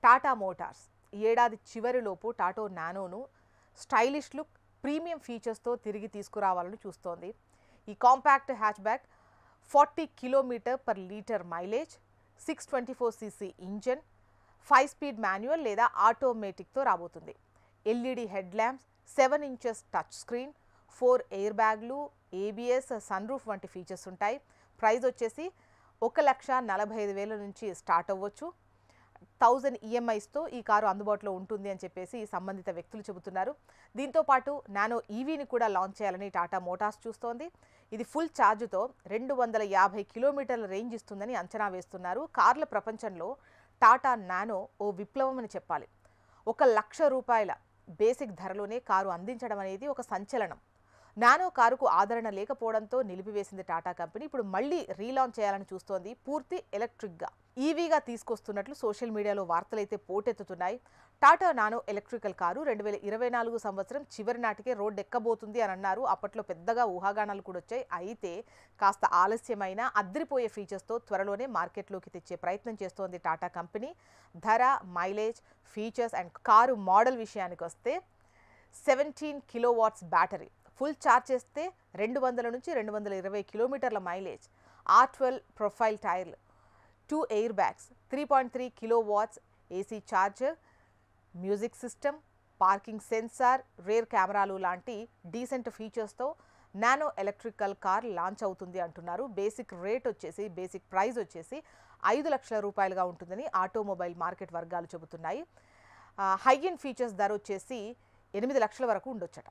Tata motors ఈ ఏడాది చివరిలోపు టాటా నానోను స్టైలిష్ లుక్, ప్రీమియం ఫీచర్స్తో తిరిగి తీసుకురావాలని చూస్తోంది. ఈ కాంపాక్ట్ హ్యాచ్బ్యాక్ 40 km/లీటర్ mileage, 624cc engine, 5 speed manual లేదా ఆటోమేటిక్తో రాబోతుంది. LED head lamps, 7 inches touch screen, 4 air బ్యాగ్లు, ఏబిఎస్, సన్ రూఫ్ వంటి ఫీచర్స్ ఉంటాయి. ప్రైస్ వచ్చేసి 1,45,000 నుంచి స్టార్ట్ అవ్వచ్చు. 1000 ఈఎంఐస్తో ఈ కారు అందుబాటులో ఉంటుంది అని చెప్పేసి సంబంధిత వ్యక్తులు చెబుతున్నారు. దీంతో పాటు నానో ఈవీని కూడా లాంచ్ చేయాలని టాటా మోటార్స్ చూస్తోంది. ఇది ఫుల్ ఛార్జ్తో 250 కిలోమీటర్ల రేంజ్ ఇస్తుందని అంచనా వేస్తున్నారు. కార్ల ప్రపంచంలో టాటా నానో ఓ విప్లవం అని చెప్పాలి. ₹1,00,000 బేసిక్ ధరలోనే కారు అందించడం అనేది ఒక సంచలనం. నానో కారుకు ఆదరణ లేకపోవడంతో నిలిపివేసింది టాటా కంపెనీ. ఇప్పుడు మళ్ళీ రీలాంచ్ చేయాలని చూస్తోంది. పూర్తి ఎలక్ట్రిక్గా, ఈవీగా తీసుకొస్తున్నట్లు సోషల్ మీడియాలో వార్తలైతే పోటెత్తుతున్నాయి. టాటా నానో ఎలక్ట్రికల్ కారు 2024 సంవత్సరం చివరి నాటికే రోడ్డు ఎక్కబోతుంది అని అన్నారు. అప్పట్లో పెద్దగా ఊహాగానాలు కూడా వచ్చాయి. అయితే కాస్త ఆలస్యమైన అద్రిపోయే ఫీచర్స్తో త్వరలోనే మార్కెట్లోకి తెచ్చే ప్రయత్నం చేస్తోంది టాటా కంపెనీ. ధర, mileage, features and car model విషయానికి వస్తే 17 కిలోవాట్స్ బ్యాటరీ, ఫుల్ ఛార్జ్ చేస్తే 200 నుంచి 220 కిలోమీటర్ల మైలేజ్, R12 ప్రొఫైల్ టైర్లు, 2 air bags, 3.3 kilowatts AC charger, music system, parking sensor, rear కెమెరాలు లాంటి డీసెంట్ ఫీచర్స్తో నానో ఎలక్ట్రికల్ కార్ లాంచ్ అవుతుంది అంటున్నారు. బేసిక్ ప్రైస్ వచ్చేసి 5 లక్షల రూపాయలుగా ఉంటుందని ఆటోమొబైల్ మార్కెట్ వర్గాలు చెబుతున్నాయి. హై ఎండ్ ఫీచర్స్ ధర వచ్చేసి 8 లక్షల వరకు ఉండొచ్చట.